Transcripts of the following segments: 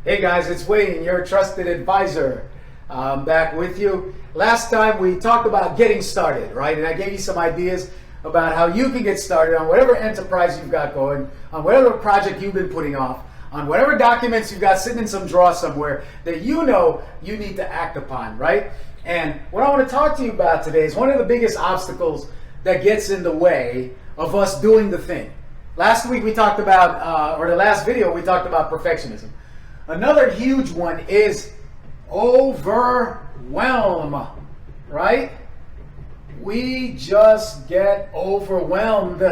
Hey guys, it's Wayne, your trusted advisor. I'm back with you. Last time we talked about getting started, right? And I gave you some ideas about how you can get started on whatever enterprise you've got going, on whatever project you've been putting off, on whatever documents you've got sitting in some drawer somewhere that you know you need to act upon, right? And what I want to talk to you about today is one of the biggest obstacles that gets in the way of us doing the thing. Last week we talked about, or the last video we talked about perfectionism. Another huge one is overwhelm, right? We just get overwhelmed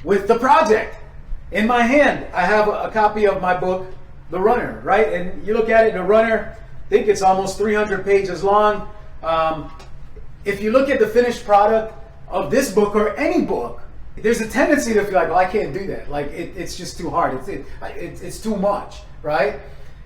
with the project. In my hand, I have a copy of my book, The Runner, right? And you look at it, The Runner, I think it's almost 300 pages long. If you look at the finished product of this book or any book, there's a tendency to feel like, well, I can't do that. Like, it's just too hard. It's too much, right?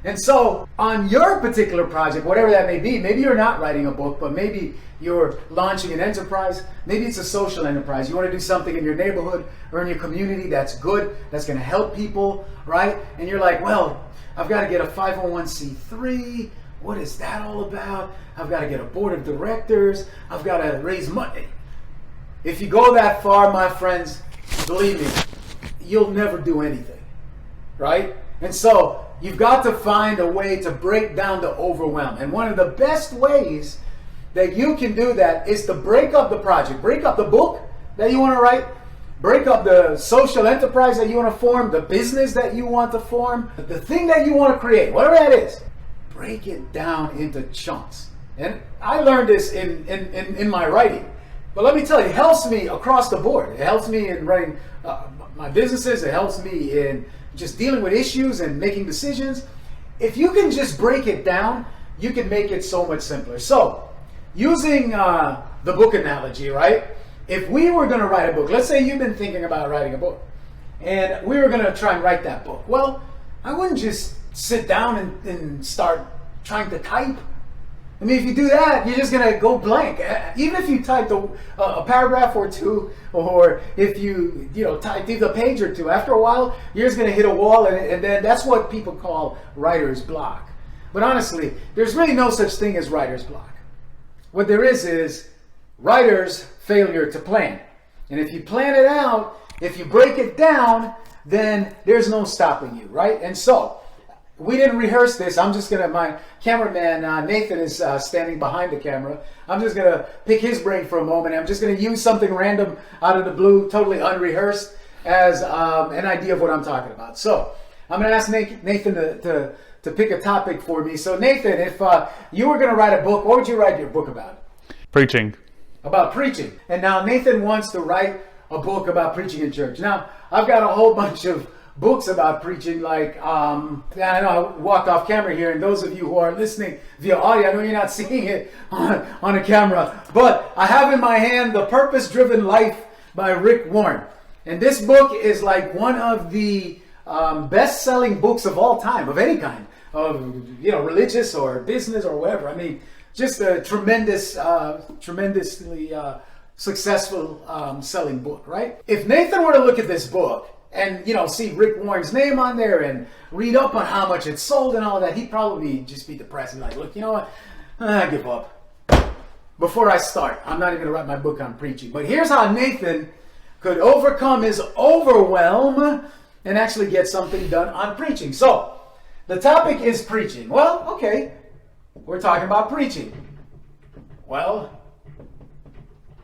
And so on your particular project, whatever that may be, maybe you're not writing a book, but maybe you're launching an enterprise. Maybe it's a social enterprise. You want to do something in your neighborhood or in your community that's good, that's going to help people, right? And you're like, well, I've got to get a 501c3. What is that all about? I've got to get a board of directors. I've got to raise money. If you go that far, my friends, believe me, you'll never do anything, right? And so you've got to find a way to break down the overwhelm. And one of the best ways that you can do that is to break up the project, break up the book that you want to write, break up the social enterprise that you want to form, the business that you want to form, the thing that you want to create, whatever that is. Break it down into chunks. And I learned this in my writing. But let me tell you, it helps me across the board. It helps me in running my businesses. It helps me in just dealing with issues and making decisions. If you can just break it down, you can make it so much simpler. So, using the book analogy, right? If we were going to write a book, let's say you've been thinking about writing a book, and we were going to try and write that book. Well, I wouldn't just sit down and start trying to type. I mean, if you do that, you're just going to go blank. Even if you typed a paragraph or two, or if you typed a page or two, after a while, you're just going to hit a wall, and then that's what people call writer's block. But honestly, there's really no such thing as writer's block. What there is writer's failure to plan. And if you plan it out, if you break it down, then there's no stopping you, right? And so, we didn't rehearse this. My cameraman, Nathan, is standing behind the camera. I'm just going to pick his brain for a moment. I'm just going to use something random out of the blue, totally unrehearsed, as an idea of what I'm talking about. So I'm going to ask Nathan to pick a topic for me. So Nathan, if you were going to write a book, what would you write your book about? Preaching. About preaching. And now Nathan wants to write a book about preaching in church. Now, I've got a whole bunch of books about preaching, like, I know I walked off camera here, and those of you who are listening via audio, I know you're not seeing it on a camera, but I have in my hand The Purpose-Driven Life by Rick Warren. And this book is like one of the best-selling books of all time, of any kind, of religious or business or whatever. I mean, just a tremendously successful selling book, right? If Nathan were to look at this book and see Rick Warren's name on there and read up on how much it sold and all of that, he'd probably just be depressed and like, look, you know what? I give up. Before I start, I'm not even going to write my book on preaching. But here's how Nathan could overcome his overwhelm and actually get something done on preaching. So, the topic is preaching. Well, okay, we're talking about preaching. Well,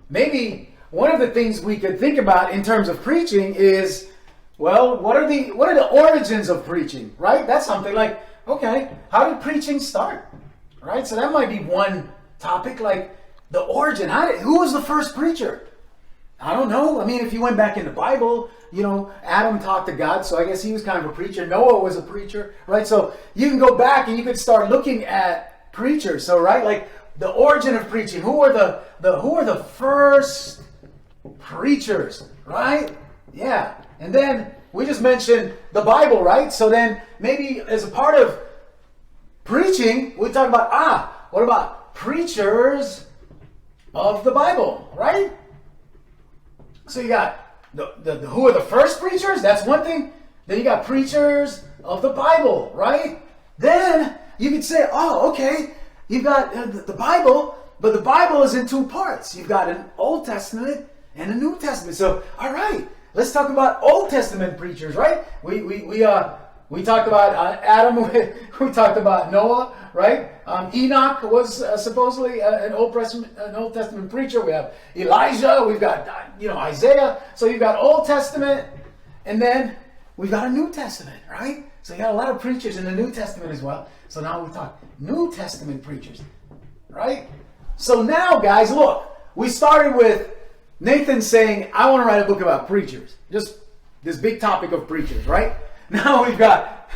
maybe one of the things we could think about in terms of preaching is, well, what are the origins of preaching, right? That's something like, okay, how did preaching start, right? So that might be one topic, like the origin. Who was the first preacher? I don't know. I mean, if you went back in the Bible, Adam talked to God, so I guess he was kind of a preacher. Noah was a preacher, right? So you can go back and you could start looking at preachers. So, right, like the origin of preaching. Who are the first preachers, right? Yeah. And then we just mentioned the Bible, right? So then maybe as a part of preaching, we talk about, what about preachers of the Bible, right? So you got the who are the first preachers? That's one thing. Then you got preachers of the Bible, right? Then you could say, oh, okay, you've got the Bible, but the Bible is in two parts. You've got an Old Testament and a New Testament. So, all right, let's talk about Old Testament preachers, right? We talked about Adam. We talked about Noah, right? Enoch was supposedly an Old Testament preacher. We have Elijah. We've got Isaiah. So you've got Old Testament, and then we've got a New Testament, right? So you got a lot of preachers in the New Testament as well. So now we talk New Testament preachers, right? So now, guys, look, we started with Nathan saying, I want to write a book about preachers. Just this big topic of preachers, right? Now we've got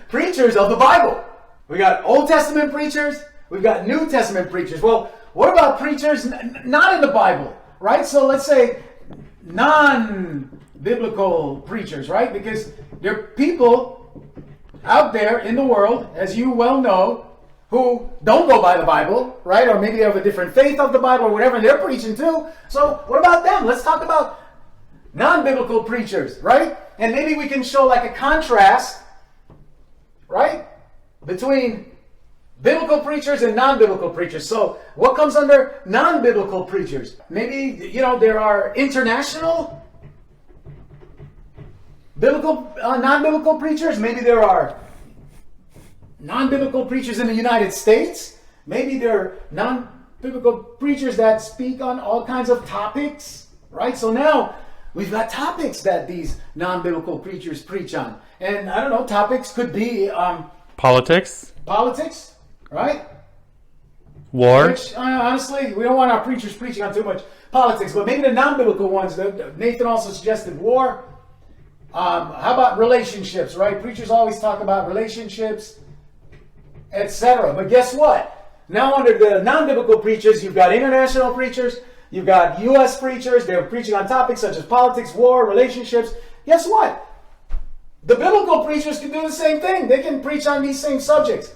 preachers of the Bible. We got Old Testament preachers. We've got New Testament preachers. Well, what about preachers not in the Bible, right? So let's say non-biblical preachers, right? Because there are people out there in the world, as you well know, who don't go by the Bible, right? Or maybe they have a different faith of the Bible or whatever, and they're preaching too. So what about them? Let's talk about non-biblical preachers, right? And maybe we can show like a contrast, right, between biblical preachers and non-biblical preachers. So what comes under non-biblical preachers? Maybe, there are international non-biblical preachers. Maybe there are non-biblical preachers in the United States. Maybe there are non-biblical preachers that speak on all kinds of topics, right? So now we've got topics that these non-biblical preachers preach on. And I don't know, topics could be politics, right? war. Which, honestly, we don't want our preachers preaching on too much politics, but maybe the non-biblical ones. Nathan also suggested war. How about relationships, right? Preachers always talk about relationships, etc. But guess what? Now under the non-biblical preachers, you've got international preachers, you've got U.S. preachers. They're preaching on topics such as politics, war, relationships. Guess what? The biblical preachers can do the same thing. They can preach on these same subjects.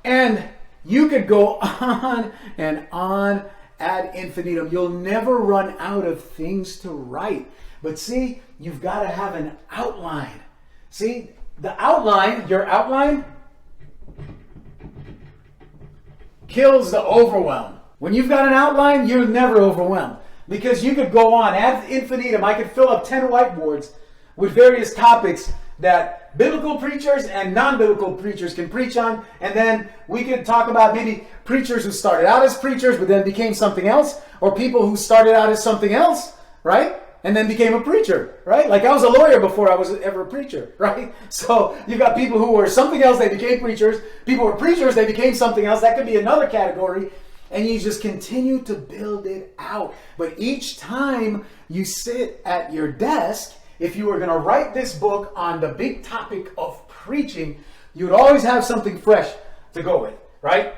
And you could go on and on ad infinitum. You'll never run out of things to write. But see, you've got to have an outline. See, the outline, your outline, kills the overwhelm. When you've got an outline, you're never overwhelmed. Because you could go on ad infinitum. I could fill up 10 whiteboards with various topics that biblical preachers and non-biblical preachers can preach on. And then we could talk about maybe preachers who started out as preachers but then became something else. Or people who started out as something else, right? And then became a preacher, right? Like I was a lawyer before I was ever a preacher, right? So you've got people who were something else, they became preachers. People who were preachers, they became something else. That could be another category. And you just continue to build it out. But each time you sit at your desk, if you were going to write this book on the big topic of preaching, you would always have something fresh to go with, right?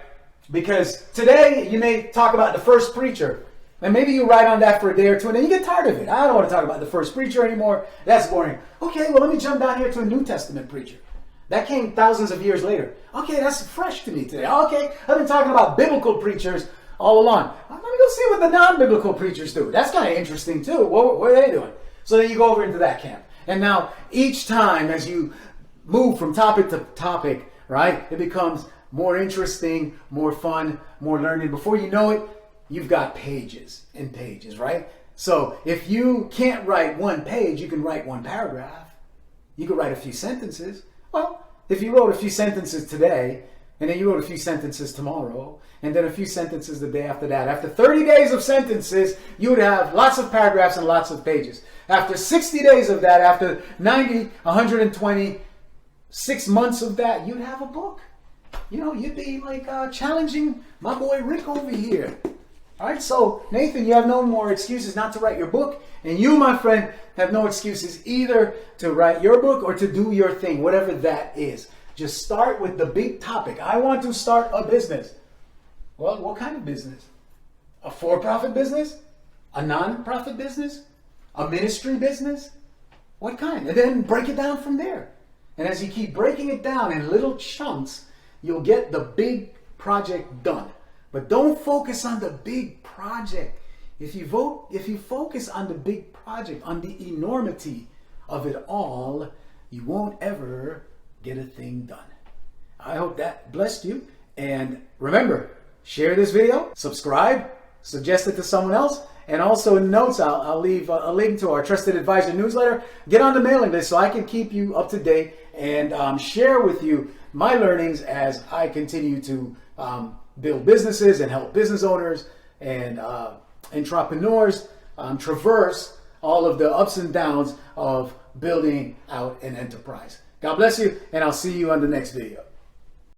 Because today you may talk about the first preacher. And maybe you write on that for a day or two and then you get tired of it. I don't want to talk about the first preacher anymore. That's boring. Okay, well, let me jump down here to a New Testament preacher. That came thousands of years later. Okay, that's fresh to me today. Okay, I've been talking about biblical preachers all along. Let me go see what the non-biblical preachers do. That's kind of interesting too. What are they doing? So then you go over into that camp. And now each time as you move from topic to topic, right, it becomes more interesting, more fun, more learning. Before you know it, you've got pages and pages, right? So if you can't write one page, you can write one paragraph. You could write a few sentences. Well, if you wrote a few sentences today, and then you wrote a few sentences tomorrow, and then a few sentences the day after that, after 30 days of sentences, you would have lots of paragraphs and lots of pages. After 60 days of that, after 90, 120, 6 months of that, you'd have a book. You'd be like challenging my boy Rick over here. All right, so Nathan, you have no more excuses not to write your book. And you, my friend, have no excuses either to write your book or to do your thing, whatever that is. Just start with the big topic. I want to start a business. Well, what kind of business? A for-profit business? A non-profit business? A ministry business? What kind? And then break it down from there. And as you keep breaking it down in little chunks, you'll get the big project done. But don't focus on the big project. If you focus on the big project, on the enormity of it all, you won't ever get a thing done. I hope that blessed you. And remember, share this video, subscribe, suggest it to someone else. And also in notes, I'll leave a link to our Trusted Advisor newsletter. Get on the mailing list so I can keep you up to date and share with you my learnings as I continue to build businesses and help business owners and entrepreneurs traverse all of the ups and downs of building out an enterprise. God bless you, and I'll see you on the next video.